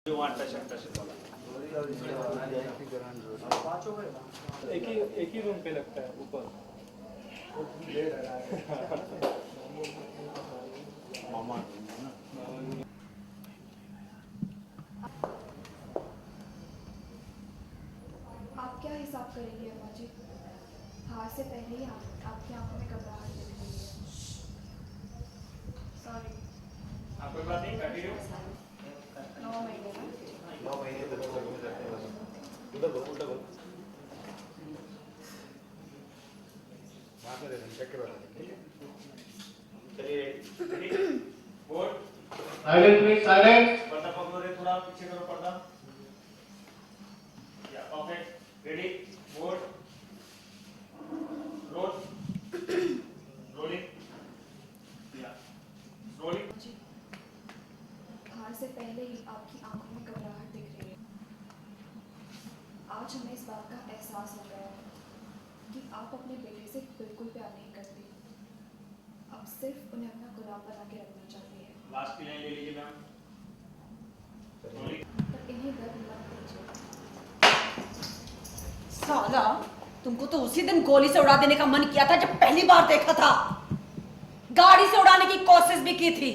एक ही रूम पे लगता है ऊपर। मामा आप क्या हिसाब करेंगे अम्मा जी? हार से पहले ही आपकी आंखों में घबराहट दिख रही है। सॉरी। आप कोई बात नहीं, कंटिन्यू। 9 महीने ना? 9 महीने तक उधर बोल, उधर बोल। वहाँ पे चेक के बैठा, ठीक है? चलिए, रेडी? बोल। Silent please, silent. पर्दा पकड़ो रे, थोड़ा पीछे करो पर्दा। या परफेक्ट, रेडी? बोल। रोल। रोलिंग। या रोलिंग। जी, हार से पहले ही आपकी आंखों में घबराहट दिख रही है। आज हमें इस बात का एहसास हो गया है कि आप अपने बेटे से बिल्कुल प्यार नहीं करती। अब सिर्फ उन्हें अपना गुलाम बना के रखना चाहती है। लास्ट की लाइन ले लीजिए मैम। रोलिंग। पर इन्हें दर्द मत दीजिए। साला, तुमको तो उसी दिन गोली से उड़ा देने का मन किया था जब पहली बार देखा था। गाड़ी से उड़ाने की कोशिश भी की थी,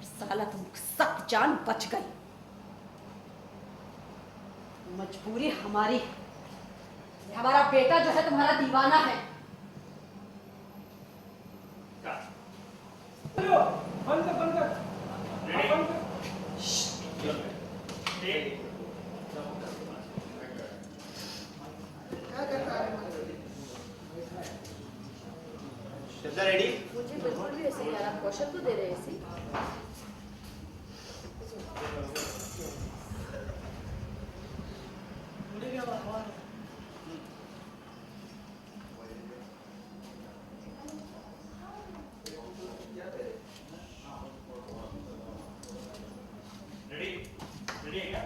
साला तुम सख्त जान बच गई। मजबूरी हमारी, हमारा बेटा जो है तुम्हारा दीवाना है। बंद कर। रेडी? मुझे बिल्कुल भी ऐसे यार, आप क्वेश्चन तो दे रहे हैं ऐसे।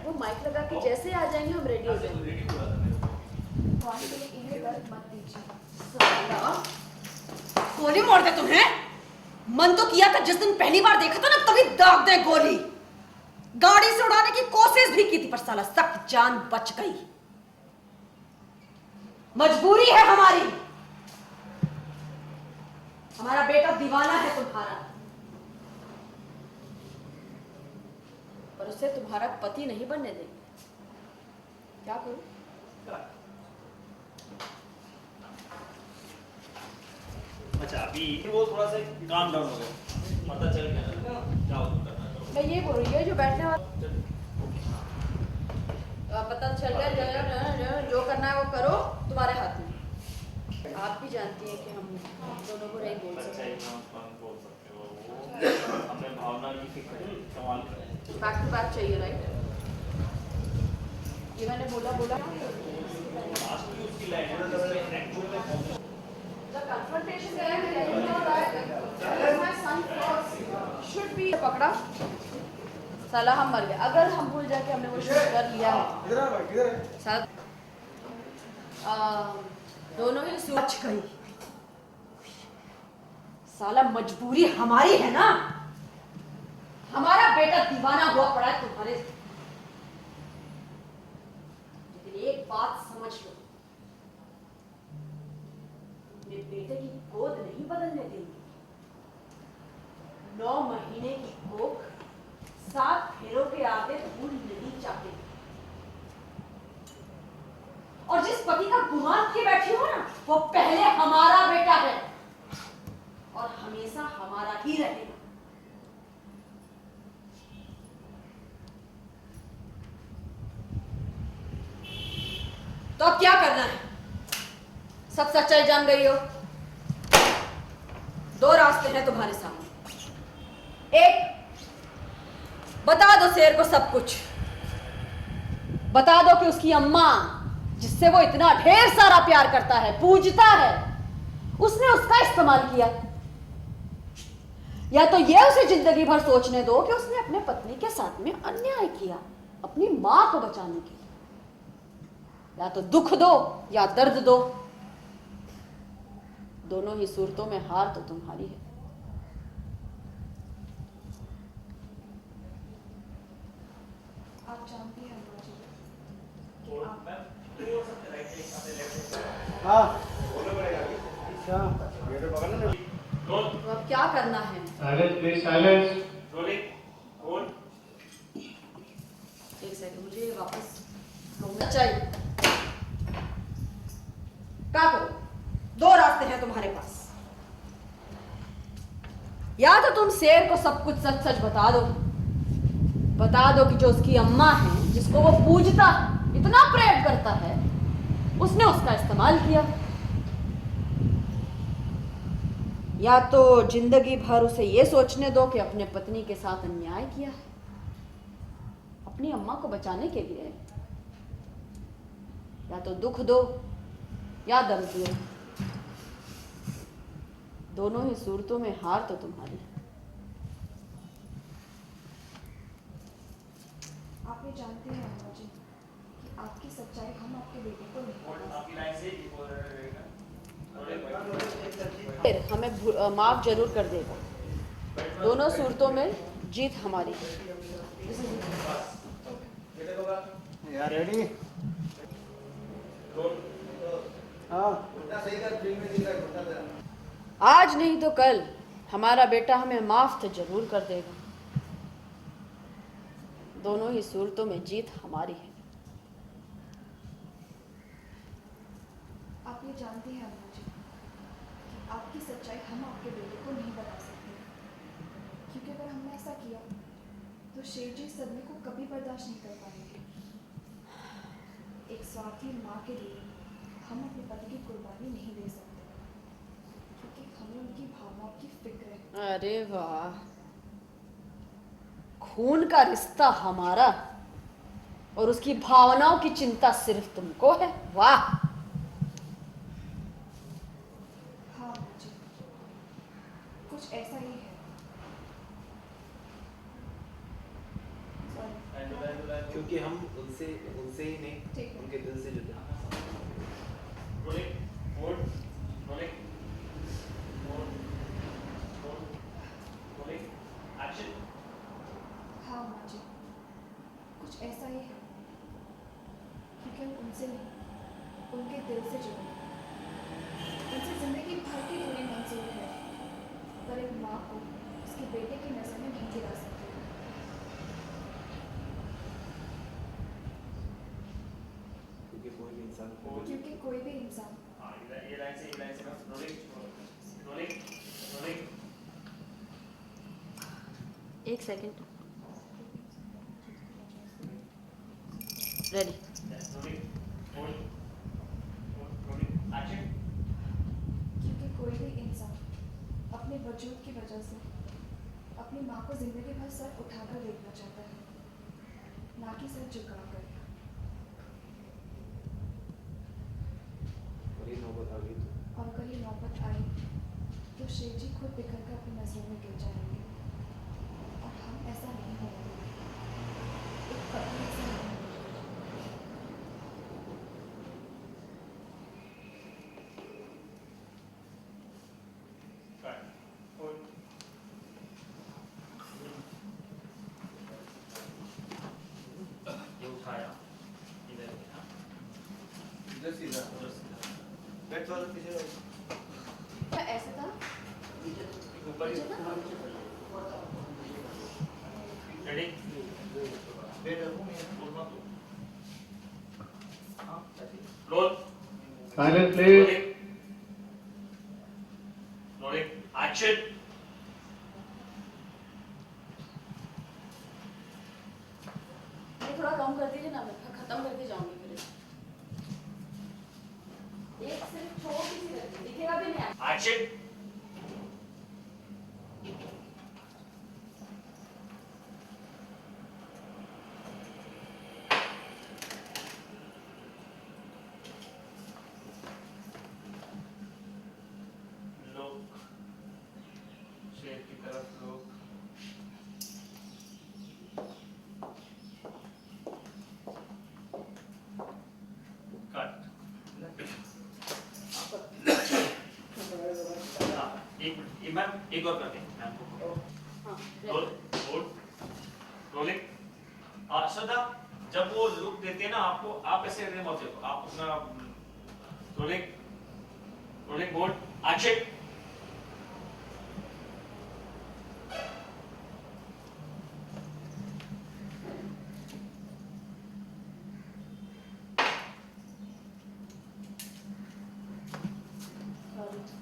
वो माइक लगा के जैसे आ जाएंगे हम रेडी हो जाएंगे। आज के लिए इन्हें दर्द मत दीजिए। साला, गोली मार दे तुम्हें। मन तो किया था जिस दिन पहली बार देखा था ना, तभी दाग दे गोली। गाड़ी से उड़ाने की कोशिश भी की थी, पर साला सख्त जान बच गई। मजबूरी है हमारी, हमारा बेटा दीवाना है तुम्हारा, पर उसे तुम्हारा पति नहीं बनने देंगे। क्या करूं? अच्छा, अभी वो थोड़ा सा काम डाउन हो गया, पता चल गया। जाओ तुम करना करो। मैं ये बोल रही हूँ, जो बैठने वाला पता चल गया, जो करना है वो करो, तुम्हारे हाथ में। आप भी जानती हैं कि हम दोनों को नहीं बोल अच्छा, सकते। बोल सकते हो, हमने भावना की फिक्र कमाल कर। बैक टू बैक चाहिए, राइट? ये मैंने बोला लास्ट की उसकी लाइन है, एक्चुअल में The confrontation that I'm telling you that my son first should be पकड़ा, साला हम मर गए। अगर हम भूल जाके हमने वो शूट कर लिया है, साथ दोनों ही बच गई। साला मजबूरी हमारी है ना, हमारा बेटा दीवाना हुआ पड़ा है तुम्हारे। लेकिन एक बात समझ लो, अपने बेटे की गोद नहीं बदलने देंगे। 9 महीने की कोख 7 फेरों के आगे भूल नहीं चाहते। और जिस पति का गुमान किए बैठी हो ना, वो पहले हमारा बेटा है और हमेशा हमारा ही रहेगा। तो अब क्या करना है? सब सच्चाई जान गई हो। 2 रास्ते हैं तुम्हारे सामने। एक, बता दो शेर को सब कुछ। बता दो कि उसकी अम्मा, जिससे वो इतना ढेर सारा प्यार करता है, पूजता है, उसने उसका इस्तेमाल किया। या तो ये उसे जिंदगी भर सोचने दो कि उसने अपने पत्नी के साथ में अन्याय किया, अपनी मां को बचाने के लिए। या तो दुख दो या दर्द दो, दोनों ही सूरतों में हार तो तुम्हारी है। आप जानती हैं अम्मा जी कि आप हाँ बोलो पड़ेगा अच्छा ये तो पकड़ना नहीं तो अब क्या करना है? साइलेंस प्लीज साइलेंस एक सेकंड, मुझे वापस घूमना चाहिए। क्या करो? दो रास्ते हैं तुम्हारे पास। या तो तुम शेर को सब कुछ सच सच बता दो कि जो उसकी अम्मा है, जिसको वो पूजता है, इतना प्रेम करता है, उसने उसका इस्तेमाल किया। या तो जिंदगी भर उसे ये सोचने दो कि अपने पत्नी के साथ अन्याय किया है, अपनी अम्मा को बचाने के लिए। या तो दुख दो या दर्द दो, दोनों ही सूरतों में हार तो तुम्हारी है। आप ये जानते हैं अम्मा जी कि आपकी सच्चाई हम आपके बेटे को नहीं बता सकते। फिर हमें माफ जरूर कर देगा। दोनों सूरतों में जीत हमारी है। यार रेडी हाँ आज नहीं तो कल हमारा बेटा हमें माफ तो जरूर कर देगा। दोनों ही सूरतों में जीत हमारी है। आप ये जानते हैं अम्मा जी कि आपकी सच्चाई हम आपके बेटे को नहीं बता सकते, क्योंकि अगर हमने ऐसा किया तो शेर जी सदमे को कभी बर्दाश्त नहीं कर पाएंगे। एक स्वार्थी माँ के लिए हम अपने पति की कुर्बानी नहीं दे सकते, क्योंकि हमें उनकी भावनाओं की फिक्र है। अरे वाह, खून का रिश्ता हमारा और उसकी भावनाओं की चिंता सिर्फ तुमको है। वाह। हाँ अम्मा जी, कुछ ऐसा ही है। Sorry. क्योंकि हम उनसे ही नहीं, ठीक है। उनके दिल से जुड़े हैं। हाँ अम्मा जी, कुछ ऐसा ही है, क्योंकि हम उनसे नहीं, उनके दिल से जुड़े हैं। उनसे जिंदगी भर की दूरी मंजूर है, पर एक माँ को उसके बेटे की नज़र में नहीं गिरा सकती। क्योंकि कोई भी इंसान क्योंकि कोई भी इंसान एक सेकंड, रेडी। क्योंकि कोई भी इंसान अपने वजूद की वजह से अपनी माँ को जिंदगी भर सर उठाकर देखना चाहता है, ना कि सर झुकाकर। और ये नौबत आ गई तो और अगर ये नौबत आई तो शेर जी खुद बिखर कर अपनी नजरों में गिर जाएंगे, और हम ऐसा नहीं होने देंगे। एक पत्नी ऐसा नहीं होने देगी। इधर सीधा बैठ वाला पीछे रहो। ऐसे था ऊपर ही रेडी बैठ role silence please rolling action ये थोड़ा कम कर दीजिए ना, मैं खत्म करके जाऊंगी फिर। एक सिर्फ छोटी सी रखी, दिखेगा भी नहीं। एक्शन लोग शेर की तरफ लोग कट एक मैम एक और करते हैं मैम को हाँ, रोल रोल रोलिंग श्रद्धा जब वो लुक देते हैं ना आपको, आप ऐसे रहने मत देखो, आप अपना रोलिंग रोलिंग बोर्ड एक्शन।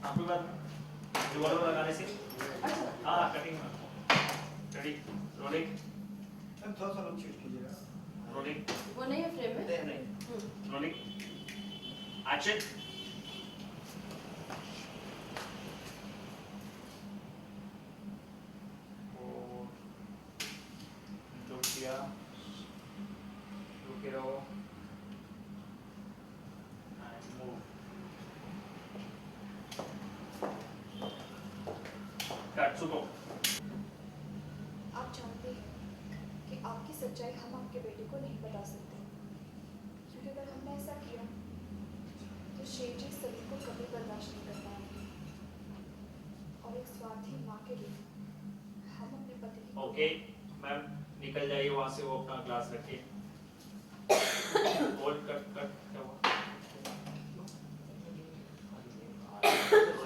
आपकी बात रिवॉल्वर लगाने से हाँ कटिंग में रेडी रोलिंग थोड़ा सा लोग चीट कीजिएगा। रोलिंग वो नहीं है फ्रेम में। नहीं रोलिंग एक्शन। किया रुके रहो and move। कट सुको। आप जानते हैं कि आपकी सच्चाई हम आपके बेटे को नहीं बता सकते, क्योंकि अगर हमने ऐसा किया तो शेर जी सभी को कभी बर्दाश्त नहीं कर पाएंगे, और एक स्वार्थी माँ के लिए हम अपने पति की ओके मैम निकल जाइए वहां से, वो अपना ग्लास रखिए। होल्ड कट कट क्या हुआ?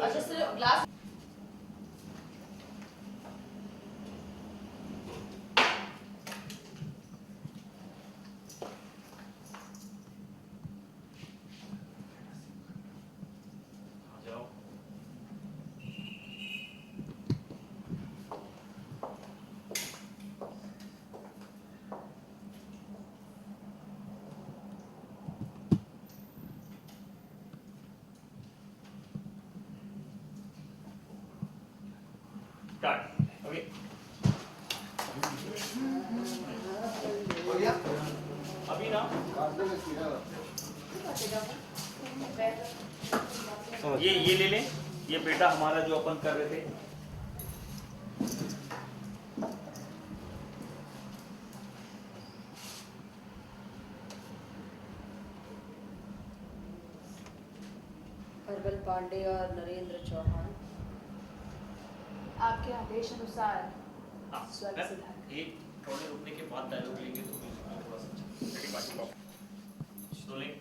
अच्छा सिर्फ ग्लास। आ जाओ। Start okay. अभी ना ये ले लें, ये बेटा हमारा जो अपन कर रहे थे। हर्बल पांडे और नरेंद्र चौहान आपके आदेश अनुसार हाँ, स्वर्ग सिद्धार्थ। एक थोड़े रुकने के बाद डायलॉग लेंगे तो थोड़ा सा रेडी बाकी बात रोलिंग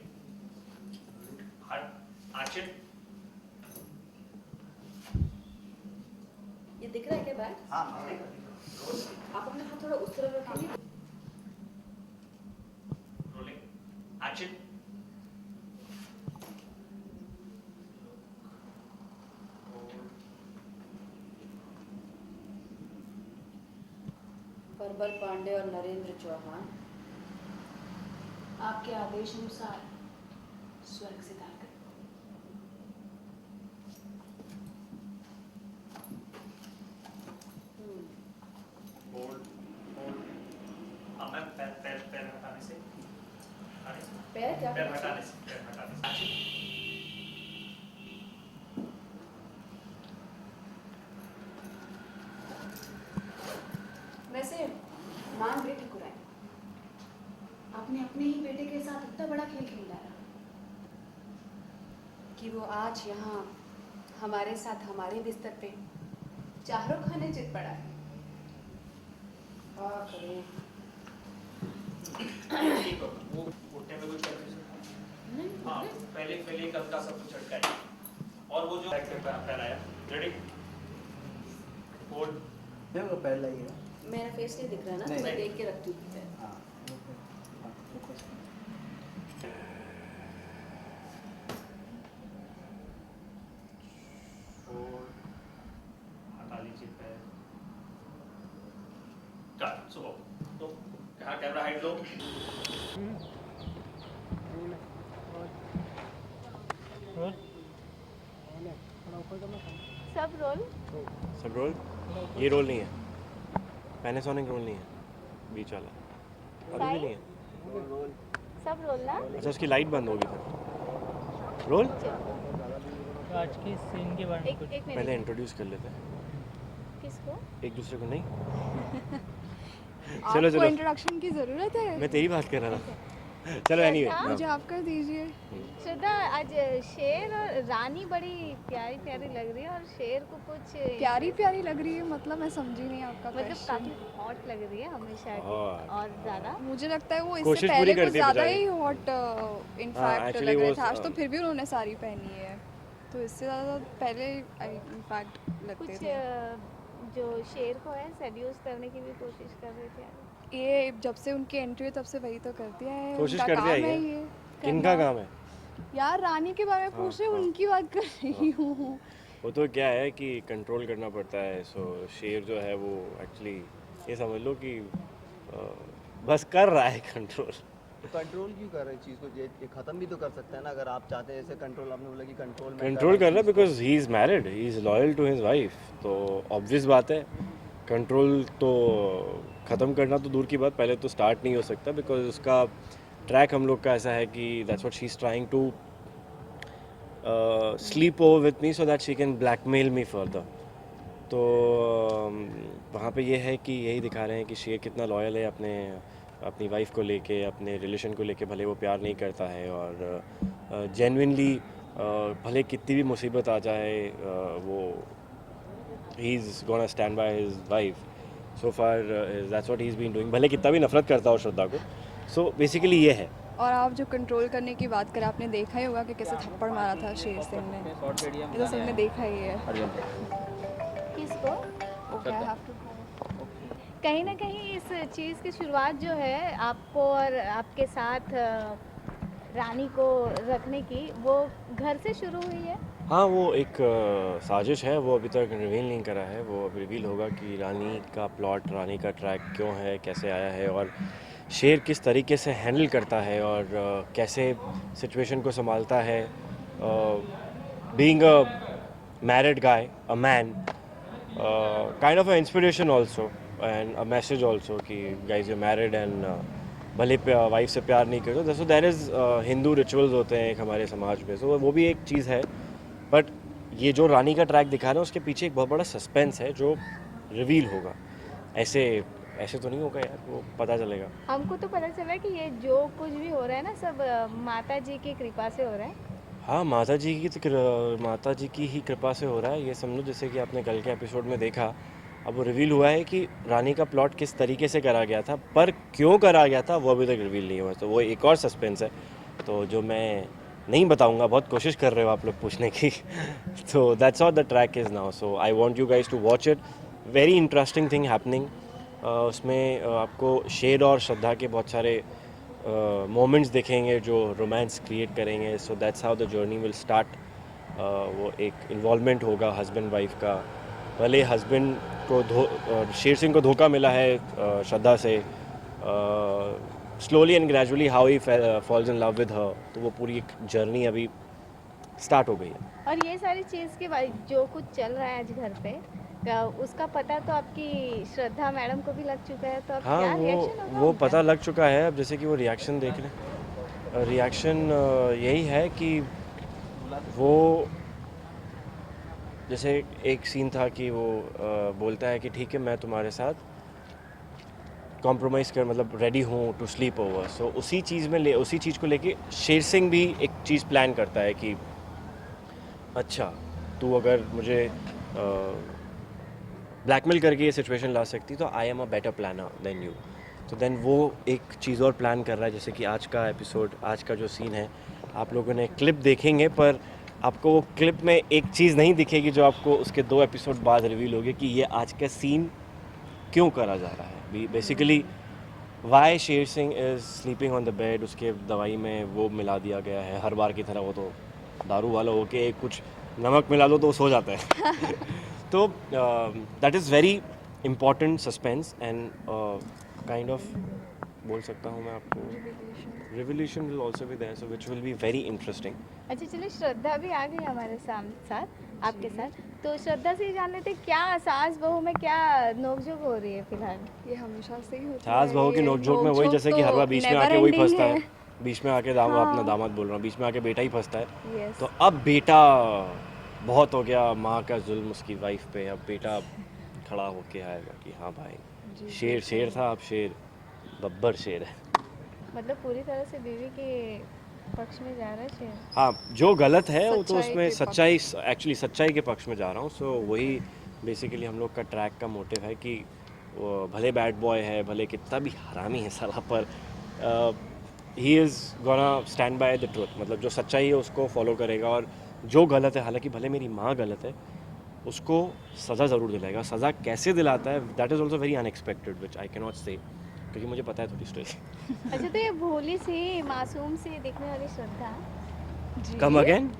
हट एक्शन। ये दिख रहा है क्या बैग? हाँ आप अपना हाथ थोड़ा उस तरफ रखेंगे। Rolling action. हर्बल पांडे और नरेंद्र चौहान आपके आदेश अनुसार स्वर्ग सिद्धार्थ। Hold hold. हाँ मैम पैर पैर पैर हटाने से पैर क्या पैर हटाने से पैर हटाने से एक्शन। वैसे मान बेटे को है, आपने अपने ही बेटे के साथ इतना बड़ा खेल खेल डाला कि वो आज यहाँ हमारे साथ हमारे बिस्तर पे चारों खाने चित पड़ा है। हाँ करें। ठीक हो वो उठने में कुछ कंफ्यूजन। हाँ पहले पहले कल का सब कुछ झटका है और वो जो फैलाया रेडी होल्ड। देखो पहले ही है। मेरा फेस नहीं दिख रहा है ना, तो मैं देख के रखती हूँ। हाँ हटा लीजिए पैर। कट सुबह तो कहाँ कैमरा हाइड लो। सब रोल सब रोल ये रोल नहीं है, पैनासोनिक रोल नहीं है, बीच वाला अभी भी नहीं है। सब रोल ना अच्छा उसकी लाइट बंद होगी फिर रोल। आज की सीन के बारे में एक एक पहले मिनट इंट्रोड्यूस कर लेते हैं किसको एक दूसरे को। नहीं आपको चलो चलो इंट्रोडक्शन की जरूरत है मैं तेरी बात कर रहा था। चलो हाँ? एनीवे मुझे आप कर दीजिए। श्रद्धा, आज शेर और रानी बड़ी प्यारी प्यारी लग रही है और शेर को कुछ प्यारी प्यारी लग रही है मतलब मैं समझी नहीं आपका मतलब क्वेश्चन। काफी हॉट लग रही है हमेशा की Hot. और ज्यादा। मुझे लगता है वो इससे कोशिश पहले पूरी कुछ करती है ज़्यादा बेचारी। ही हॉट इनफैक्ट actually लग रहे वो थे। आज तो फिर भी उन्होंने साड़ी पहनी है तो इससे ज़्यादा पहले इनफैक्ट लगते कुछ थे। जो शेर को है सेड्यूस करने की भी कोशिश कर रहे थे आज। ये जब से उनकी एंट्री है तब से वही तो करती है। कोशिश उनका करते काम आई है है। ये किनका करना। काम है? यार रानी के बारे में पूछ रहे हाँ। उनकी बात कर रही हूँ। वो तो क्या है कि कंट्रोल करना पड़ता है। सो शेर जो है वो एक्चुअली ये समझ लो कि बस कर रहा है कंट्रोल। कंट्रोल क्यों कर रहे हैं चीज़ को? ये खत्म भी तो कर सकते हैं ना, अगर आप चाहते हैं। जैसे कंट्रोल आपने बोला कि कंट्रोल कंट्रोल कर रहा है because he is married, he is loyal to his wife. तो ऑब्वियस बात है कंट्रोल तो ख़त्म करना तो दूर की बात, पहले तो स्टार्ट नहीं हो सकता बिकॉज उसका ट्रैक हम लोग का ऐसा है कि that's what she is trying to sleep over with me so that she can blackmail me further. तो वहाँ पे ये है कि यही दिखा रहे हैं कि शेर कितना लॉयल है अपनी वाइफ को लेके, अपने रिलेशन को लेके। भले वो प्यार नहीं करता है और जेन्युइनली भले कितनी भी मुसीबत आ जाए वो he is gonna stand by his wife. So far that's what he is been doing, भले कितना भी नफरत करता हो श्रद्धा को। सो बेसिकली ये है। और आप जो कंट्रोल करने की बात करें आपने देखा ही होगा कि कैसे थप्पड़ मारा था शेर सिंह ने। ये तो सबने देखा ही है। किसको? ओके आई हैव टू कहीं ना कहीं इस चीज़ की शुरुआत जो है आपको और आपके साथ रानी को रखने की, वो घर से शुरू हुई है। हाँ, वो एक साजिश है, वो अभी तक रिवील नहीं करा है। वो अब रिवील होगा कि रानी का प्लॉट, रानी का ट्रैक क्यों है, कैसे आया है और शेर किस तरीके से हैंडल करता है और कैसे सिचुएशन को संभालता है। Being a married guy, a man, kind of a inspiration also and a message also कि गाइज यू मैरिड एंड भले वाइफ से प्यार नहीं करते। So there is Hindu rituals होते हैं एक हमारे समाज में, सो वो भी एक चीज़ है। बट ये जो रानी का ट्रैक दिखा रहे हैं उसके पीछे एक बहुत बड़ा सस्पेंस है जो रिवील होगा। ऐसे तो नहीं होगा यार, वो पता चलेगा। हमको तो पता चला कि ये जो कुछ भी हो रहा है ना सब माता जी की कृपा से हो रहा है। हाँ, माता जी की ही कृपा से हो रहा है। ये समझो जैसे कि आपने कल के एपिसोड में देखा, अब वो रिवील हुआ है कि रानी का प्लॉट किस तरीके से करा गया था, पर क्यों करा गया था वो अभी तक रिवील नहीं हुआ। तो वो एक और सस्पेंस है तो जो मैं नहीं बताऊंगा। बहुत कोशिश कर रहे हो आप लोग पूछने की। तो that's all the track is now. So I want you guys to watch it. Very interesting thing happening. उसमें आपको शेर और श्रद्धा के बहुत सारे मोमेंट्स दिखेंगे जो रोमांस क्रिएट करेंगे। So that's how the journey will start. वो एक इन्वॉल्वमेंट होगा हस्बैंड वाइफ का। भले हस्बैंड को शेर सिंह को धोखा मिला है श्रद्धा से, slowly and gradually how he falls in love with her. तो वो पूरी एक जर्नी अभी स्टार्ट हो गई है। और ये सारी चीज़ के बाद जो कुछ चल रहा है आज घर पे, उसका पता तो आपकी श्रद्धा मैडम को भी लग चुका है। तो अब हाँ, क्या रिएक्शन होगा वो उनका? पता लग चुका है। अब जैसे कि वो रिएक्शन देख रहे हैं, रिएक्शन यही है कि वो जैसे एक सीन था कि वो बोलता है कि ठीक है मैं तुम्हारे साथ कॉम्प्रोमाइज़ कर मतलब रेडी हूँ टू स्लीप ओवर। सो उसी चीज़ को लेके शेर सिंह भी एक चीज़ प्लान करता है कि अच्छा तू अगर मुझे ब्लैकमेल करके ये सिचुएशन ला सकती तो I am a better planner than you. तो देन वो एक चीज़ और प्लान कर रहा है। जैसे कि आज का एपिसोड, आज का जो सीन है, आप लोगों ने क्लिप देखेंगे पर आपको वो क्लिप में एक चीज़ नहीं दिखेगी जो आपको उसके 2 एपिसोड बाद रिवील होगी कि ये आज का सीन क्यों करा जा रहा है। बेसिकली वाई शेर Singh is sleeping on the bed. उसके दवाई में वो मिला दिया गया है हर बार की तरह। वो तो दारू वाला होके कुछ नमक मिला दो तो वो सो जाता है। तो that is very important suspense and kind of बोल सकता हूँ मैं आपको revolution will also be there, so which will be very interesting. अच्छा चलो, श्रद्धा भी आ गई हमारे साथ आपके साथ। तो श्रद्धा से ही जान लेते क्या सास बहू में क्या नोकझोंक हो रही है फिलहाल? ये हमेशा से ही होता है। सास बहू की ये नोकझोंक में वही जैसे कि हर बार बीच में never आके वही ending फंसता है। है। बीच में आके अपना दामाद बोल रहा हूँ, बीच में आके बेटा ही फंसता है। Yes. तो अब बेटा बहुत हो गया, माँ का जुल्म उसकी वाइफ पे। अब बेटा खड़ा होके आएगा कि हाँ भाई शेर था, अब शेर बब्बर शेर है। मतलब पूरी तरह से बीवी के पक्ष में जा रहा है शेर। हाँ, जो गलत है वो तो सच्चाई उसमें के सच्चाई, एक्चुअली सच्चाई के पक्ष में जा रहा हूँ. सो वही बेसिकली हम लोग का ट्रैक का मोटिव है कि वो भले बैड बॉय है, भले कितना भी हरामी है साला, पर ही is gonna stand by the truth. मतलब जो सच्चाई है उसको फॉलो करेगा, और जो गलत है, हालांकि भले मेरी माँ गलत है, उसको सज़ा ज़रूर दिलाएगा. सज़ा कैसे दिलाता है, that is also very unexpected, which I can not से, क्योंकि मुझे पता है थोड़ी स्टोरी. अच्छा, तो ये भोली सी मासूम सी दिखने वाली श्रद्धा कम अगेन.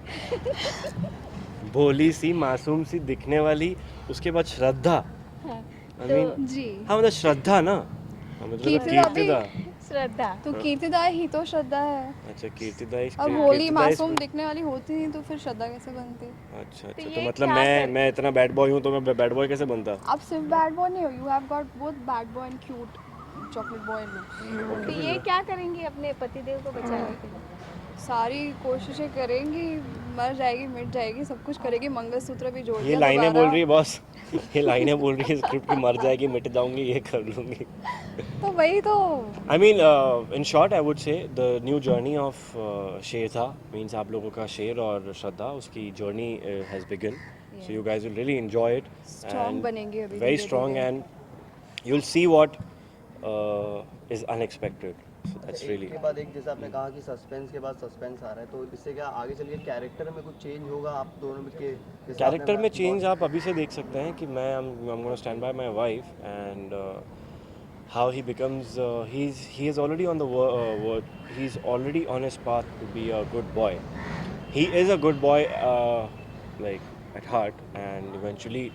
भोली सी मासूम सी दिखने वाली, उसके बाद श्रद्धा. I mean, जी हाँ मतलब श्रद्धा ना, मतलब कीर्तिदा. श्रद्धा तो कीर्तिदा ही तो श्रद्धा है. अच्छा, कीर्तिदा इस अब होली मासूम दिखने वाली होती नहीं तो फिर श्रद्धा कैसे बनती? अच्छा तो अच्छा, ये तो मतलब क्या मैं इतना बैड बॉय हूँ तो मैं बैड बॉय कैसे बनता? आप सिर्फ बैड बॉय नहीं हो, you have got both bad boy and cute chocolate boy look. तो ये क्या करेंगी अपने पतिदेव को बचाने के लिए? सारी कोशिशें करेंगी, मर जाएगी, मिट जाएगी, सब कुछ करेगी, मंगलसूत्र भी जोड़ ये दिया लाइनें दोबारा. बोल रही है बॉस, ये लाइनें बोल रही है स्क्रिप्ट की, मर जाएगी, मिट जाऊंगी, ये कर लूंगी. तो वही तो. I mean in short I would say the new journey of शेर था, मीन्स आप लोगों का शेर और श्रद्धा, उसकी journey has begun. So you guys will really enjoy it, strong बनेंगे अभी very strong, and you will see what is unexpected. So that's एक रियली. के बाद एक, जैसे आपने कहा कि सस्पेंस के बाद सस्पेंस आ रहा है, तो इससे क्या आगे चल के कैरेक्टर में कुछ चेंज होगा आप दोनों में के? जैसे कैरेक्टर आपने में चेंज आप अभी से देख सकते हैं कि मैं I'm going to stand by my wife, and how he becomes he is already on the he's already on his path to be a good boy. He is a good boy like at heart, and eventually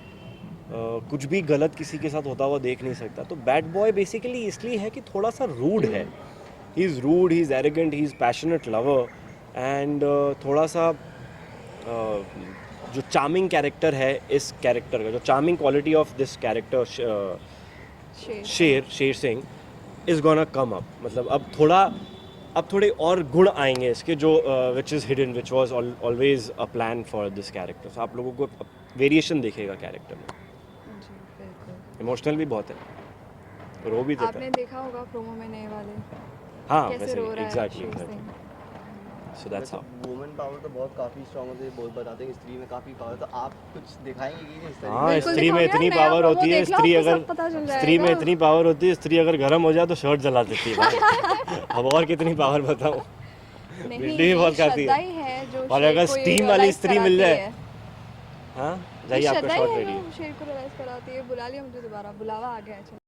कुछ भी गलत किसी के साथ होता हुआ देख नहीं सकता. तो बैड बॉय बेसिकली इसलिए है कि थोड़ा सा रूड है. He is rude, he is arrogant, he is passionate lover, and थोड़ा सा जो चार्मिंग कैरेक्टर है इस कैरेक्टर का, जो charming quality of this character Sher Singh is gonna come up. मतलब अब थोड़े और गुण आएंगे इसके, जो which is hidden, which was always a plan for this character. So आप लोगों को वेरिएशन दिखेगा कैरेक्टर में. इमोशनल भी बहुत है, रो भी देता आपने है. देखा होगा प्रोमो में नए वाले हाँ कैसे वैसे रो रहा है exactly. Sher Singh. So that's how. Women power तो बहुत काफी स्ट्रांग होती है, बहुत बताते हैं कि स्त्री में काफी पावर, तो आप कुछ दिखाएंगे कि नहीं इस तरह? हाँ, बिल्कुल स्त्री में दिखाओगे, इतनी नया पावर promo होती है, देख लो, स्त्री आपको अगर सब पता चल स्त्री में जाएगा. इतनी पावर होती है, स्त्री अगर गर्म हो जाए तो शर्ट जला देती है भाई. अब और कितनी पावर बताऊं. नहीं, बिल्ली भी बहुत खाती श्रद्धा है. ही है जो और शेर अगर को ये स्टीम वाली realize स्त्री मिल कराती जाए, है. हाँ जाइए आपका श्रद्धा शॉट ही है रेडी है. जो शेर को रियलाइज कराती है. बुला लिया मुझे दोबारा, बुलावा आ गया है.